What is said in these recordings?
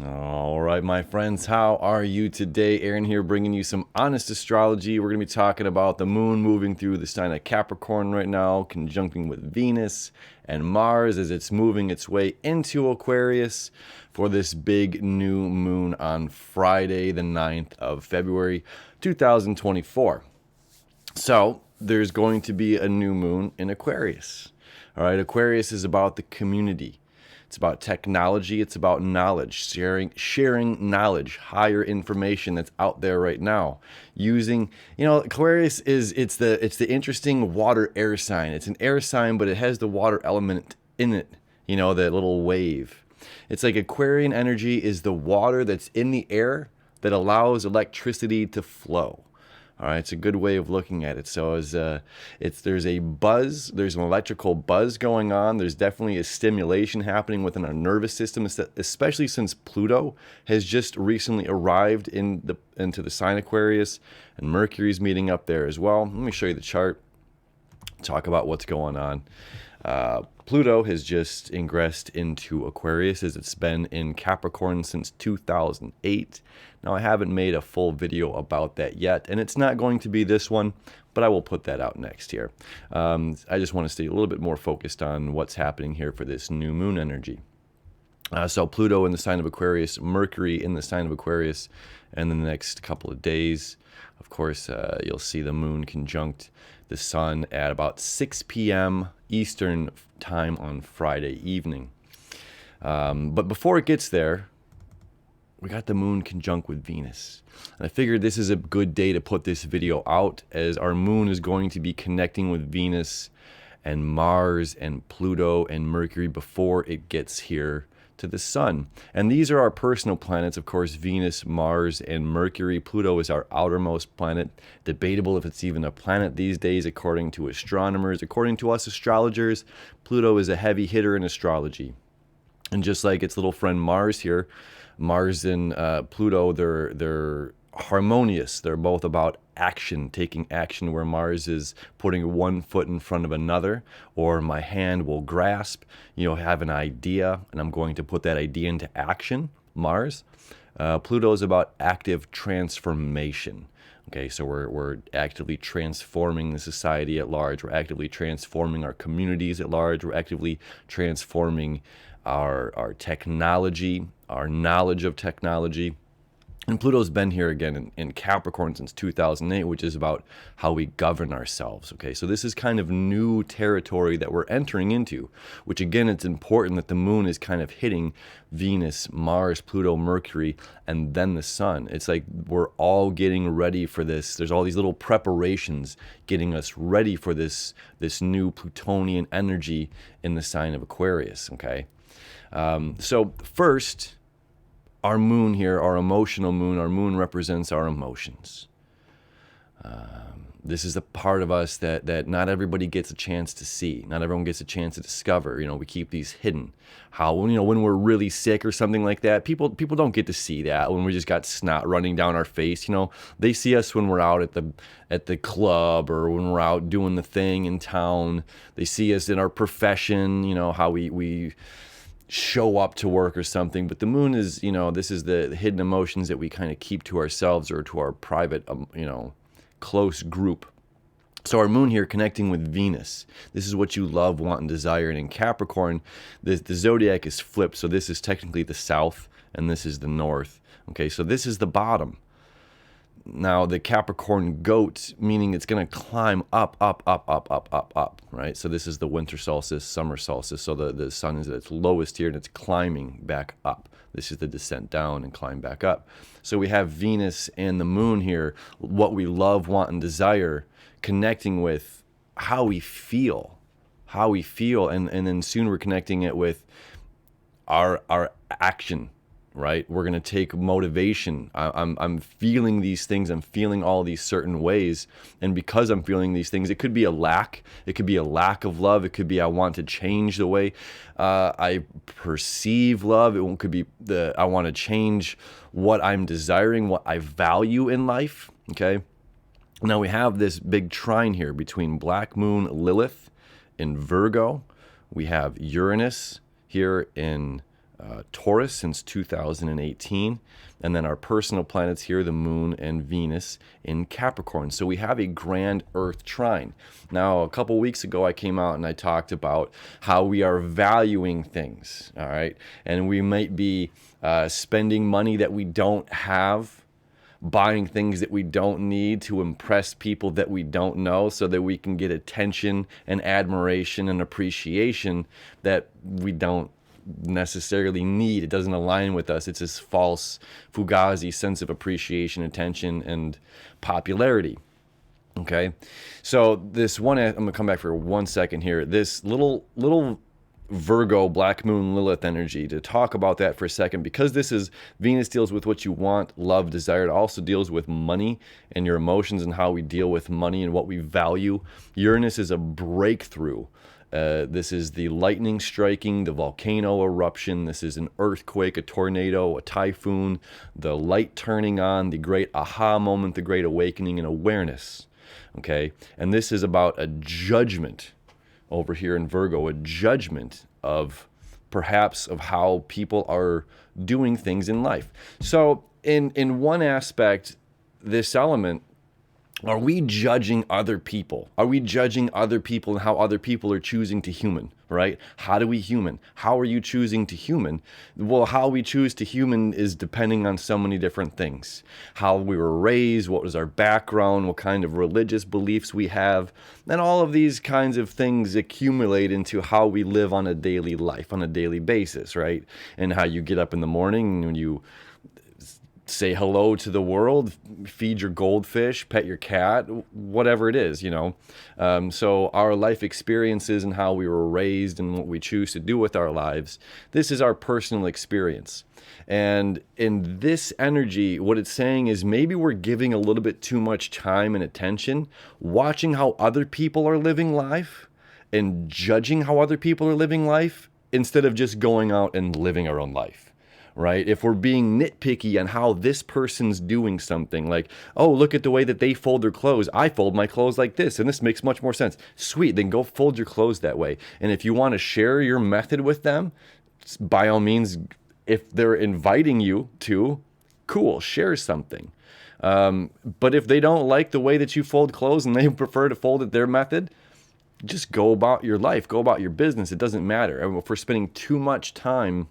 All right, my friends, how are you today? Aaron here, bringing you some honest astrology. We're going to be talking about the moon moving through the sign of Capricorn right now, conjuncting with Venus and Mars as it's moving its way into Aquarius for this big new moon on Friday, the 9th of February, 2024. So, there's going to be a new moon in Aquarius. All right, Aquarius is about the community. It's about technology. It's about knowledge, sharing knowledge, higher information that's out there right now. Using, Aquarius it's the interesting water air sign. It's an air sign, but it has the water element in it. That little wave. It's like Aquarian energy is the water that's in the air that allows electricity to flow. All right, it's a good way of looking at it. So there's a buzz, there's an electrical buzz going on. There's definitely a stimulation happening within our nervous system, especially since Pluto has just recently arrived into the sign Aquarius, and Mercury's meeting up there as well. Let me show you the chart. Talk about what's going on. Pluto has just ingressed into Aquarius as it's been in Capricorn since 2008. Now, I haven't made a full video about that yet, and it's not going to be this one, but I will put that out next year. I just want to stay a little bit more focused on what's happening here for this new moon energy. So Pluto in the sign of Aquarius, Mercury in the sign of Aquarius, and in the next couple of days, of course, you'll see the moon conjunct the sun at about 6 p.m. Eastern time on Friday evening. But before it gets there, we got the moon conjunct with Venus. And I figured this is a good day to put this video out, as our moon is going to be connecting with Venus and Mars and Pluto and Mercury before it gets here to the sun. And these are our personal planets, of course, Venus, Mars, and Mercury. Pluto is our outermost planet. Debatable if it's even a planet these days, according to astronomers. According to us astrologers, Pluto is a heavy hitter in astrology. And just like its little friend Mars here, Mars and Pluto, they're harmonious. They're both about action, taking action, where Mars is putting one foot in front of another, or my hand will grasp, have an idea, and I'm going to put that idea into action, Mars. Pluto is about active transformation. Okay, so we're actively transforming the society at large. We're actively transforming our communities at large. We're actively transforming our technology, our knowledge of technology. And Pluto's been here again in Capricorn since 2008, which is about how we govern ourselves. Okay, so this is kind of new territory that we're entering into, which again, it's important that the moon is kind of hitting Venus, Mars, Pluto, Mercury, and then the sun. It's like we're all getting ready for this. There's all these little preparations getting us ready for this new Plutonian energy in the sign of Aquarius. Okay, so first, our moon here, our emotional moon, our moon represents our emotions. This is the part of us that not everybody gets a chance to see. Not everyone gets a chance to discover. We keep these hidden. How, when we're really sick or something like that, people don't get to see that when we just got snot running down our face. They see us when we're out at the club, or when we're out doing the thing in town. They see us in our profession, how we show up to work or something. But the moon is, this is the hidden emotions that we kind of keep to ourselves or to our private, close group. So our moon here connecting with Venus. This is what you love, want, and desire. And in Capricorn, the zodiac is flipped. So this is technically the south, and this is the north. Okay, so this is the bottom. Now, the Capricorn goat, meaning it's going to climb up, right? So this is the winter solstice, summer solstice. So the sun is at its lowest here, and it's climbing back up. This is the descent down and climb back up. So we have Venus and the moon here, what we love, want, and desire, connecting with how we feel. And then soon we're connecting it with our action. Right? We're going to take motivation. I'm feeling these things. I'm feeling all these certain ways. And because I'm feeling these things, it could be a lack. It could be a lack of love. It could be I want to change the way I perceive love. It could be I want to change what I'm desiring, what I value in life. Okay. Now we have this big trine here between Black Moon Lilith in Virgo. We have Uranus here in Taurus since 2018. And then our personal planets here, the moon and Venus in Capricorn. So we have a grand Earth trine. Now, a couple weeks ago, I came out and I talked about how we are valuing things, all right? And we might be spending money that we don't have, buying things that we don't need to impress people that we don't know so that we can get attention and admiration and appreciation that we don't necessarily need. It doesn't align with us. It's this false fugazi sense of appreciation, attention, and popularity. Okay, so this one, I'm gonna come back for 1 second here. This little Virgo Black Moon Lilith energy, to talk about that for a second, because this is Venus deals with what you want, love, desire. It also deals with money and your emotions and how we deal with money and what we value. Uranus is a breakthrough. This is the lightning striking, the volcano eruption. This is an earthquake, a tornado, a typhoon, the light turning on, the great aha moment, the great awakening and awareness. Okay, and this is about a judgment over here in Virgo, a judgment of perhaps of how people are doing things in life. So in one aspect, this element, are we judging other people? Are we judging other people and how other people are choosing to human, right? How do we human? How are you choosing to human? Well, how we choose to human is depending on so many different things. How we were raised, what was our background, what kind of religious beliefs we have, and all of these kinds of things accumulate into how we live on a daily life, on a daily basis, right? And how you get up in the morning and you say hello to the world, feed your goldfish, pet your cat, whatever it is, you know. So our life experiences and how we were raised and what we choose to do with our lives, this is our personal experience. And in this energy, what it's saying is maybe we're giving a little bit too much time and attention watching how other people are living life and judging how other people are living life instead of just going out and living our own life. Right? If we're being nitpicky on how this person's doing something, like, oh, look at the way that they fold their clothes. I fold my clothes like this, and this makes much more sense. Sweet, then go fold your clothes that way. And if you want to share your method with them, by all means, if they're inviting you to, cool, share something. But if they don't like the way that you fold clothes and they prefer to fold it their method, just go about your life, go about your business. It doesn't matter. I mean, if we're spending too much time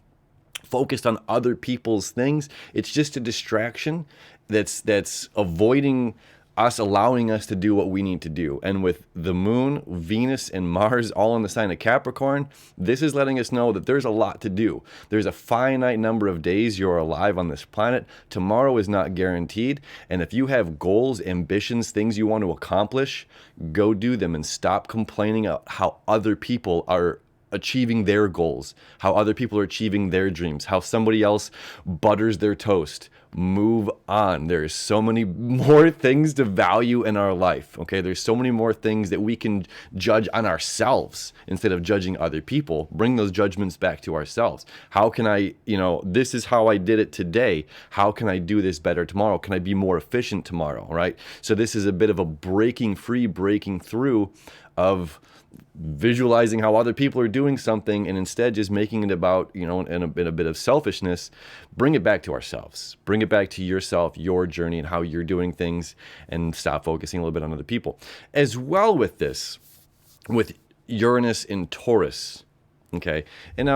focused on other people's things, it's just a distraction that's avoiding us, allowing us to do what we need to do. And with the moon, Venus, and Mars all in the sign of Capricorn, this is letting us know that there's a lot to do. There's a finite number of days you're alive on this planet. Tomorrow is not guaranteed. And if you have goals, ambitions, things you want to accomplish, go do them and stop complaining about how other people are achieving their goals, how other people are achieving their dreams, how somebody else butters their toast. Move on. There's so many more things to value in our life. Okay, there's so many more things that we can judge on ourselves instead of judging other people. Bring those judgments back to ourselves. How can I, this is how I did it today. How can I do this better tomorrow? Can I be more efficient tomorrow? Right? So this is a bit of a breaking through of visualizing how other people are doing something and instead just making it about, in a bit of selfishness. Bring it back to ourselves. Bring it back to yourself, your journey, and how you're doing things, and stop focusing a little bit on other people. As well with this, with Uranus in Taurus, okay? And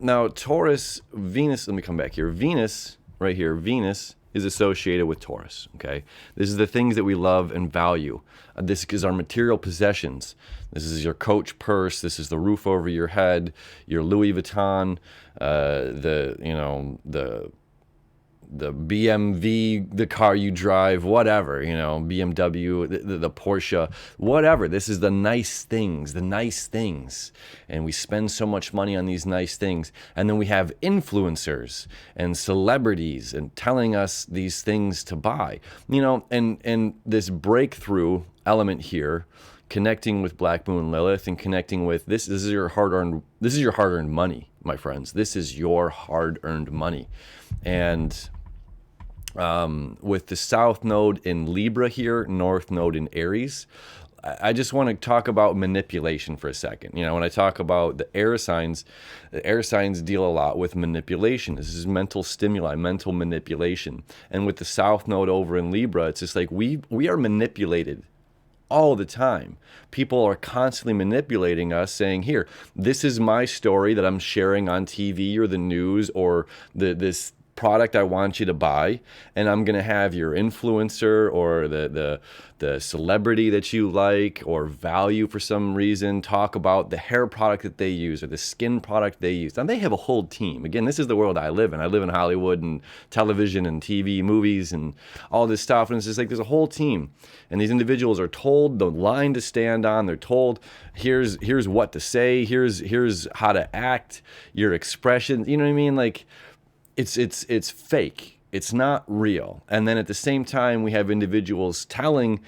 now Taurus, Venus, let me come back here. Venus, right here, Venus is associated with Taurus, okay? This is the things that we love and value. This is our material possessions. This is your Coach purse. This is the roof over your head, your Louis Vuitton, the BMW, the car you drive, whatever, BMW, the Porsche, whatever. This is the nice things. And we spend so much money on these nice things. And then we have influencers and celebrities and telling us these things to buy, and this breakthrough element here, connecting with Black Moon Lilith and connecting with this is your hard-earned money, my friends. This is your hard-earned money. And with the South Node in Libra here, North Node in Aries, I just want to talk about manipulation for a second. You know, when I talk about the air signs deal a lot with manipulation. This is mental stimuli, mental manipulation. And with the South Node over in Libra, it's just like we are manipulated all the time. People are constantly manipulating us, saying, here, this is my story that I'm sharing on TV or the news or this product I want you to buy, and I'm going to have your influencer or the celebrity that you like or value for some reason talk about the hair product that they use or the skin product they use. And they have a whole team. Again, this is the world I live in. I live in Hollywood and television and TV, movies, and all this stuff. And it's just like there's a whole team. And these individuals are told the line to stand on. They're told, here's what to say. Here's how to act, your expression. You know what I mean? Like, it's fake. It's not real. And then at the same time, we have individuals telling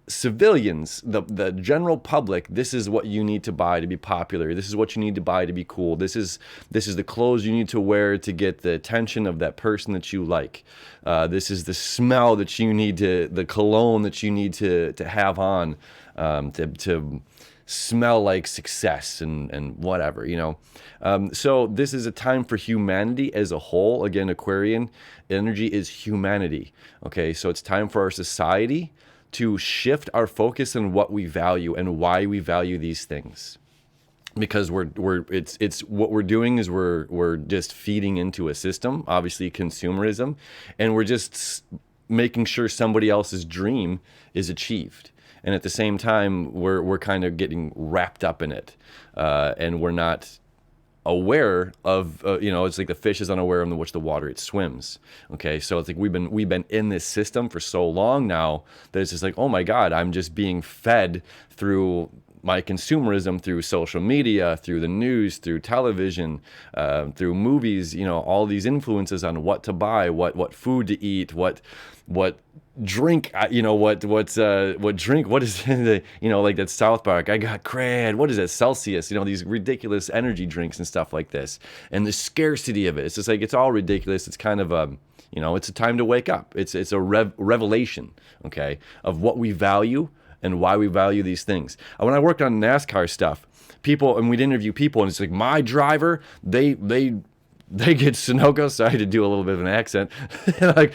civilians, the general public, this is what you need to buy to be popular. This is what you need to buy to be cool. This is the clothes you need to wear to get the attention of that person that you like. This is the smell that you need the cologne that you need to have on to smell like success and whatever, you know. So this is a time for humanity as a whole. Again, Aquarian energy is humanity. Okay, so it's time for our society to shift our focus on what we value and why we value these things. Because it's what we're doing is we're just feeding into a system, obviously consumerism, and we're just making sure somebody else's dream is achieved. And at the same time, we're kind of getting wrapped up in it, and we're not aware of, you know, it's like the fish is unaware of which the water it swims. Okay, so it's like we've been in this system for so long now that it's just like, oh my God, I'm just being fed through my consumerism, through social media, through the news, through television, through movies, you know, all these influences on what to buy, what food to eat, what drink, you know, what drink, what is the, you know, like that South Park, I got crad, what is it, Celsius, you know, these ridiculous energy drinks and stuff like this, and the scarcity of it. It's just like, it's all ridiculous. It's kind of a, you know, it's a time to wake up. It's a revelation, okay, of what we value and why we value these things. When I worked on NASCAR stuff, people, and we'd interview people, and it's like, my driver, they get Sunoco. Sorry to do a little bit of an accent. Like,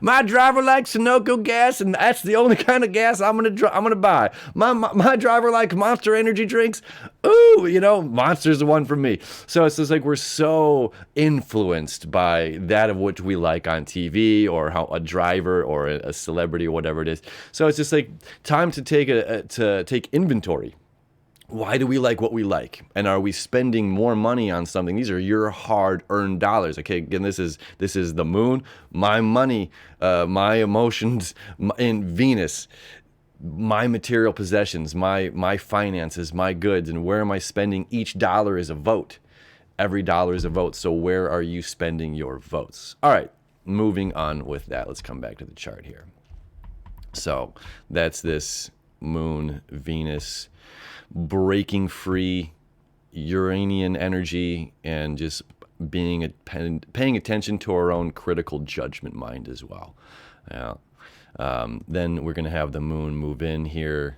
my driver likes Sunoco gas, and that's the only kind of gas I'm gonna buy. My driver likes Monster energy drinks. Ooh, you know, Monster's the one for me. So it's just like we're so influenced by that of which we like on TV, or how a driver or a celebrity or whatever it is. So it's just like time to take inventory. Why do we like what we like? And are we spending more money on something? These are your hard-earned dollars. Okay, again, this is the moon, my money, my emotions in Venus, my material possessions, my finances, my goods, and where am I spending? Each dollar is a vote. Every dollar is a vote. So where are you spending your votes? All right, moving on with that. Let's come back to the chart here. So that's this moon, Venus, breaking free, Uranian energy, and just paying attention to our own critical judgment mind as well. Yeah. Then we're going to have the moon move in here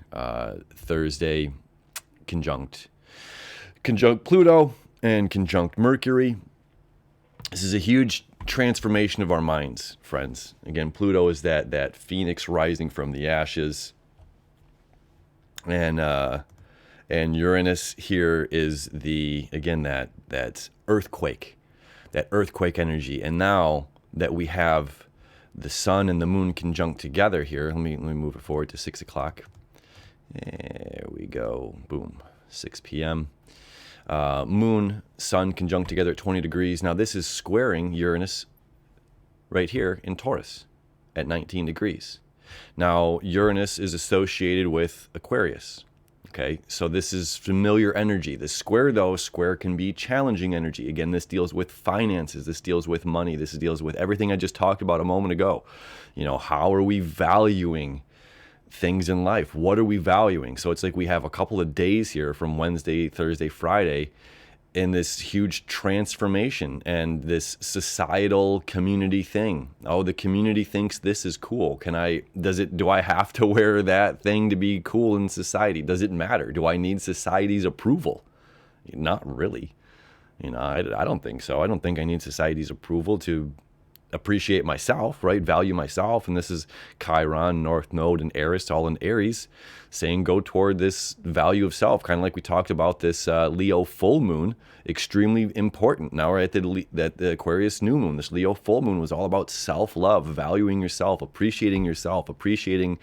Thursday, conjunct Pluto and conjunct Mercury. This is a huge transformation of our minds, friends. Again, Pluto is that phoenix rising from the ashes, and Uranus here is that earthquake energy. And now that we have the sun and the moon conjunct together here, let me move it forward to 6 o'clock. There we go. Boom. 6 p.m. Moon, sun conjunct together at 20 degrees. Now this is squaring Uranus right here in Taurus at 19 degrees. Now Uranus is associated with Aquarius. Okay, so this is familiar energy. The square can be challenging energy. Again, this deals with finances. This deals with money. This deals with everything I just talked about a moment ago. You know, how are we valuing things in life? What are we valuing? So it's like we have a couple of days here from Wednesday, Thursday, Friday, in this huge transformation and this societal community thing. Oh, the community thinks this is cool. Do I have to wear that thing to be cool in society? Does it matter? Do I need society's approval? Not really. I don't think so. I don't think I need society's approval to appreciate myself, right? Value myself. And this is Chiron, North Node, and Eris, all in Aries, saying go toward this value of self. Kind of like we talked about this Leo full moon, extremely important. Now we're at the Aquarius new moon. This Leo full moon was all about self-love, valuing yourself, appreciating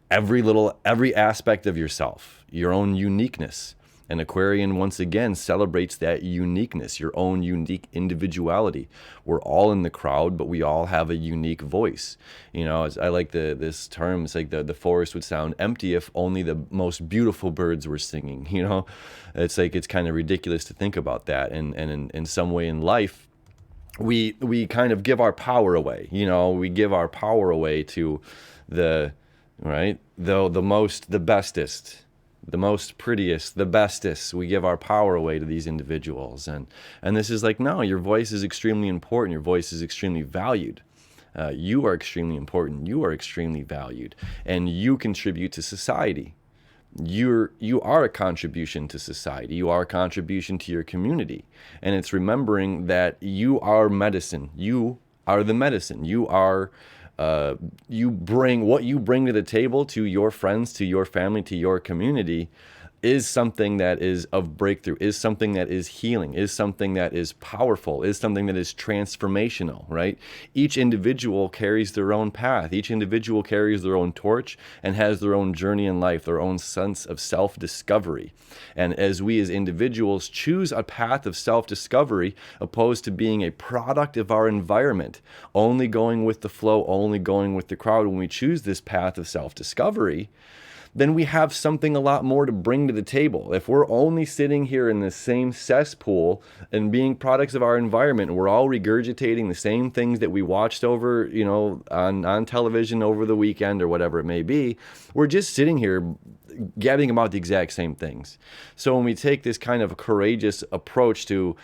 every aspect of yourself, your own uniqueness. And Aquarian, once again, celebrates that uniqueness, your own unique individuality. We're all in the crowd, but we all have a unique voice. I like this term. It's like the forest would sound empty if only the most beautiful birds were singing. It's like it's kind of ridiculous to think about that. And in some way in life, we kind of give our power away. We give our power away to the bestest. The most prettiest, the bestest. We give our power away to these individuals. And this is like, no, your voice is extremely important. Your voice is extremely valued. You are extremely important. You are extremely valued. And you contribute to society. You are a contribution to society. You are a contribution to your community. And it's remembering that you are medicine. You are the medicine. You are what you bring to the table to your friends, to your family, to your community is something that is of breakthrough, is something that is healing, is something that is powerful, is something that is transformational, right? Each individual carries their own path. Each individual carries their own torch and has their own journey in life, their own sense of self-discovery. And as we as individuals choose a path of self-discovery opposed to being a product of our environment, only going with the flow, only going with the crowd, when we choose this path of self-discovery, then we have something a lot more to bring to the table. If we're only sitting here in the same cesspool and being products of our environment, and we're all regurgitating the same things that we watched over, on television over the weekend or whatever it may be, we're just sitting here gabbing about the exact same things. So when we take this kind of courageous approach to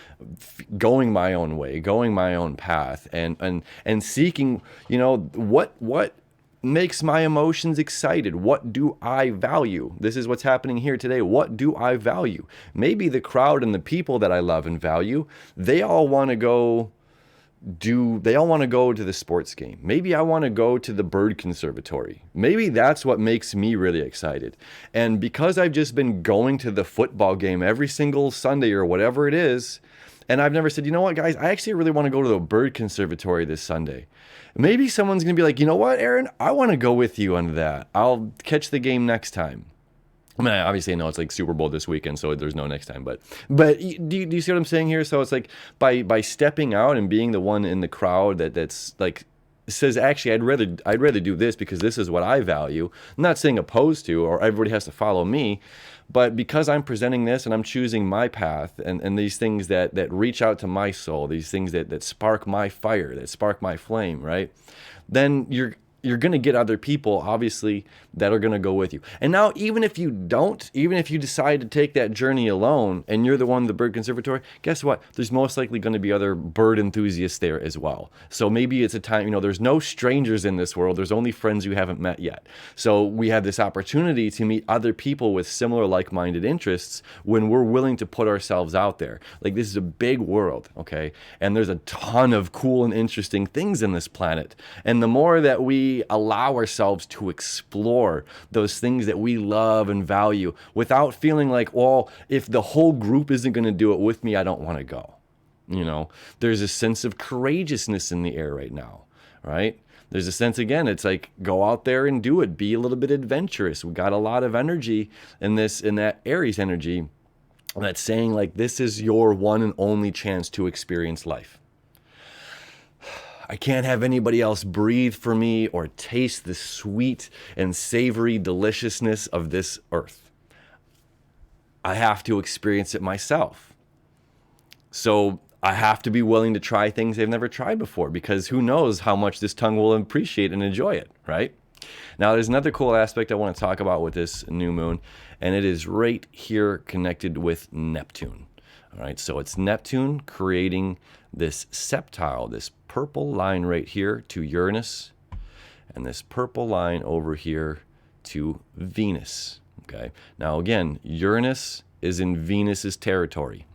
going my own way, going my own path, and seeking, what makes my emotions excited? What do I value? This is what's happening here today. What do I value? Maybe the crowd and the people that I love and value, they all want to go to the sports game. Maybe I want to go to the bird conservatory. Maybe that's what makes me really excited. And because I've just been going to the football game every single Sunday or whatever it is, and I've never said, you know what, guys, I actually really want to go to the bird conservatory this Sunday. Maybe someone's going to be like, you know what, Aaron, I want to go with you on that. I'll catch the game next time. I mean, obviously, I know it's like Super Bowl this weekend, so there's no next time. But do you see what I'm saying here? So it's like by stepping out and being the one in the crowd that's like says, actually, I'd rather do this because this is what I value. I'm not saying opposed to, or everybody has to follow me. But because I'm presenting this and I'm choosing my path and these things that reach out to my soul, these things that spark my fire, that spark my flame, right? Then you're going to get other people, obviously, that are going to go with you. And now, even if you decide to take that journey alone and you're the one in the bird conservatory, guess what? There's most likely going to be other bird enthusiasts there as well. So maybe it's a time, there's no strangers in this world. There's only friends you haven't met yet. So we have this opportunity to meet other people with similar like-minded interests when we're willing to put ourselves out there. Like, this is a big world, okay? And there's a ton of cool and interesting things in this planet. And the more that we allow ourselves to explore those things that we love and value without feeling like, well, if the whole group isn't going to do it with me, I don't want to go. There's a sense of courageousness in the air right now, right? There's a sense, again, it's like, go out there and do it. Be a little bit adventurous. We got a lot of energy in that Aries energy that's saying, like, this is your one and only chance to experience life. I can't have anybody else breathe for me or taste the sweet and savory deliciousness of this earth. I have to experience it myself. So I have to be willing to try things they've never tried before, because who knows how much this tongue will appreciate and enjoy it, right? Now, there's another cool aspect I want to talk about with this new moon, and it is right here connected with Neptune. All right, so it's Neptune creating this septile, this purple line right here to Uranus, and this purple line over here to Venus. Okay, now again, Uranus is in Venus's territory.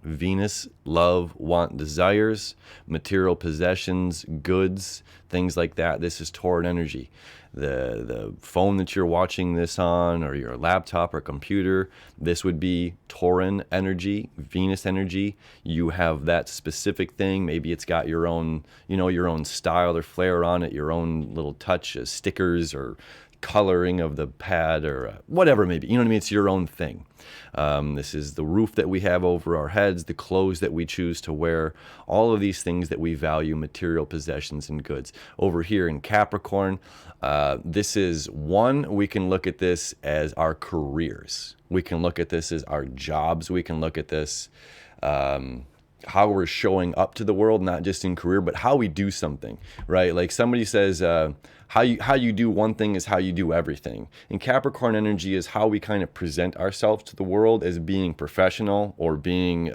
Venus, love, want, desires, material possessions, goods, things like that. This is Tauran energy. The phone that you're watching this on, or your laptop or computer, this would be Tauran energy, Venus energy. You have that specific thing. Maybe it's got your own, your own style or flair on it, your own little touch, stickers or coloring of the pad or whatever it may be. You know what I mean? It's your own thing. This is the roof that we have over our heads, the clothes that we choose to wear, all of these things that we value, material possessions and goods. Over here in Capricorn, this is one, we can look at this as our careers. We can look at this as our jobs. We can look at this how we're showing up to the world, not just in career, but how we do something, right? Like somebody says, how you do one thing is how you do everything. And Capricorn energy is how we kind of present ourselves to the world as being professional or being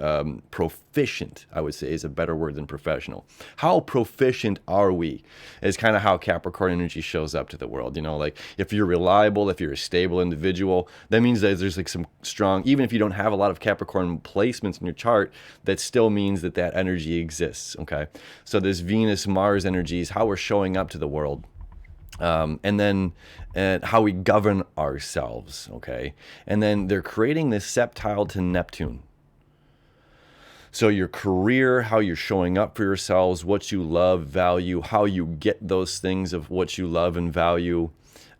proficient, I would say is a better word than professional. How proficient are we is kind of how Capricorn energy shows up to the world. Like if you're reliable, if you're a stable individual, that means that there's like some strong, even if you don't have a lot of Capricorn placements in your chart, that still means that that energy exists, okay? So this Venus-Mars energy is how we're showing up to the world. And then how we govern ourselves, okay? And then they're creating this septile to Neptune. So your career, how you're showing up for yourselves, what you love, value, how you get those things of what you love and value,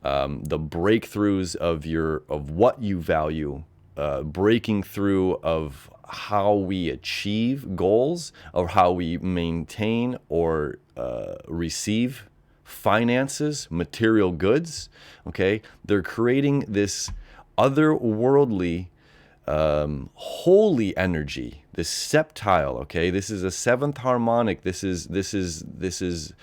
the breakthroughs of what you value, breaking through of how we achieve goals, or how we maintain or receive finances, material goods, okay? They're creating this otherworldly, holy energy, this septile, okay? This is a seventh harmonic. This is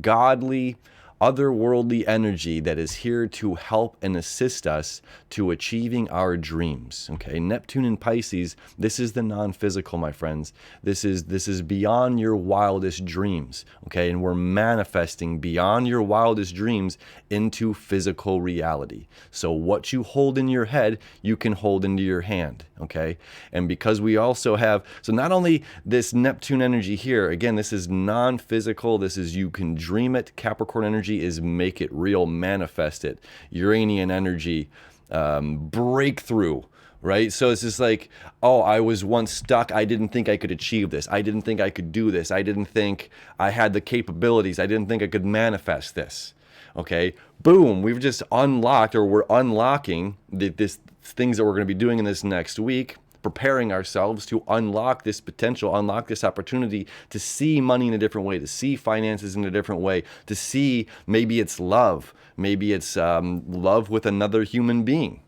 godly, otherworldly energy that is here to help and assist us to achieving our dreams. Okay, Neptune in Pisces, this is the non-physical, my friends. This is beyond your wildest dreams. Okay, and we're manifesting beyond your wildest dreams into physical reality. So what you hold in your head, you can hold into your hand. Okay, and because we also have, so not only this Neptune energy here, again, this is non-physical. This is, you can dream it. Capricorn energy is make it real, manifest it. Uranian energy, breakthrough, right? So it's just like, oh, I was once stuck. I didn't think I could achieve this. I didn't think I could do this. I didn't think I had the capabilities. I didn't think I could manifest this. Okay, boom, we've just unlocked, or we're unlocking this things that we're going to be doing in this next week, preparing ourselves to unlock this potential, unlock this opportunity to see money in a different way, to see finances in a different way, to see maybe it's love, maybe it's love with another human being.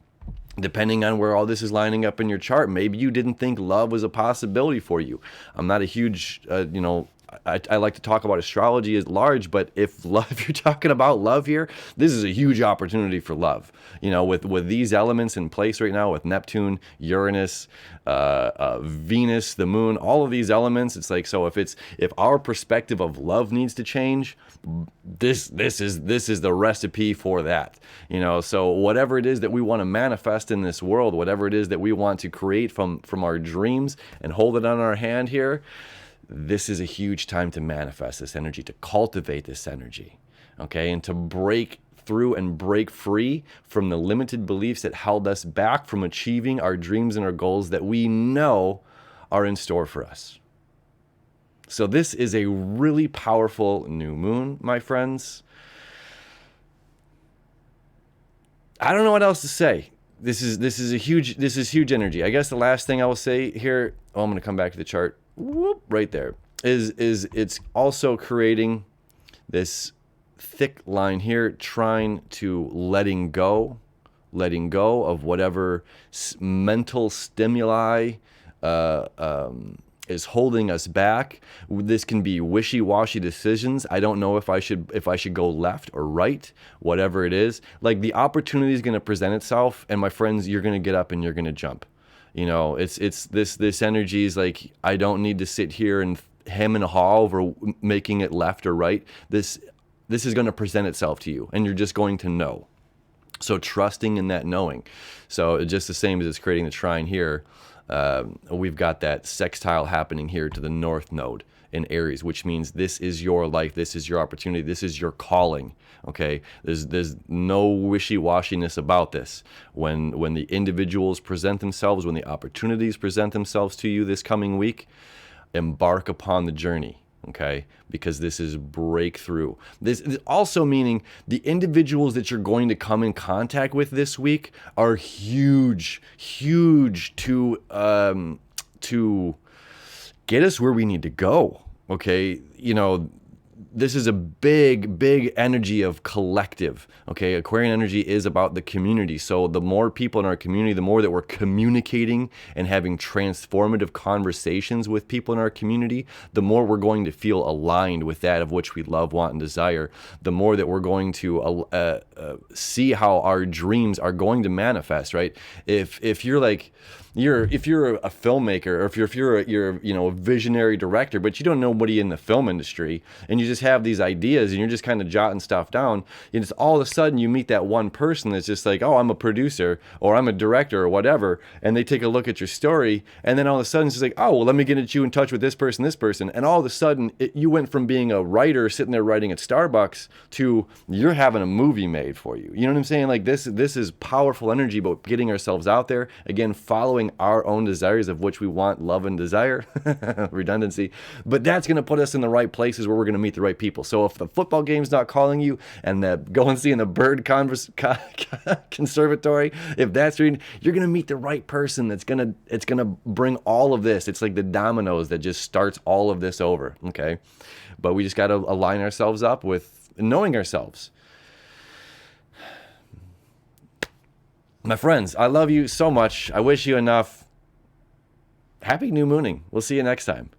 Depending on where all this is lining up in your chart, maybe you didn't think love was a possibility for you. I'm not a huge, I like to talk about astrology at large, but if you're talking about love here, this is a huge opportunity for love. With these elements in place right now, with Neptune, Uranus, Venus, the moon, all of these elements, it's like, so if our perspective of love needs to change, this is the recipe for that. So whatever it is that we want to manifest in this world, whatever it is that we want to create from our dreams and hold it on our hand here, this is a huge time to manifest this energy, to cultivate this energy, okay? And to break through and break free from the limited beliefs that held us back from achieving our dreams and our goals that we know are in store for us. So this is a really powerful new moon, my friends. I don't know what else to say. This is huge energy. I guess the last thing I will say here, I'm going to come back to the chart. Whoop, right there is it's also creating this thick line here, trying to letting go of whatever mental stimuli is holding us back. This can be wishy-washy decisions. I don't know if I should go left or right, whatever it is. Like, the opportunity is going to present itself, and my friends, you're going to get up and you're going to jump. It's this energy is like, I don't need to sit here and hem and haw over making it left or right. This is going to present itself to you, and you're just going to know. So trusting in that knowing. So just the same as it's creating the trine here, we've got that sextile happening here to the north node in Aries, which means this is your life, this is your opportunity, this is your calling. Okay, there's no wishy-washiness about this. When the individuals present themselves, when the opportunities present themselves to you this coming week, embark upon the journey. Okay, because this is breakthrough. This is also meaning the individuals that you're going to come in contact with this week are huge to get us where we need to go. Okay, this is a big energy of collective. Okay, Aquarian energy is about the community. So the more people in our community, the more that we're communicating and having transformative conversations with people in our community, the more we're going to feel aligned with that of which we love, want, and desire. The more that we're going to see how our dreams are going to manifest. Right? If you're like, if you're a filmmaker, or if you're a visionary director, but you don't know nobody in the film industry, and you just have these ideas and you're just kind of jotting stuff down, and it's all of a sudden you meet that one person that's just like, oh, I'm a producer or I'm a director or whatever, and they take a look at your story, and then all of a sudden it's just like, oh, well, let me get you in touch with this person, and all of a sudden you went from being a writer sitting there writing at Starbucks to you're having a movie made for you. You know what I'm saying? Like this is powerful energy, but getting ourselves out there, again, following our own desires of which we want, love, and desire. Redundancy. But that's going to put us in the right places where we're going to meet the right people. So if the football game's not calling you, and the go and see in the bird conservatory, if that's you're going to meet the right person it's going to bring all of this. It's like the dominoes that just starts all of this over. Okay. But we just got to align ourselves up with knowing ourselves. My friends, I love you so much. I wish you enough. Happy new mooning. We'll see you next time.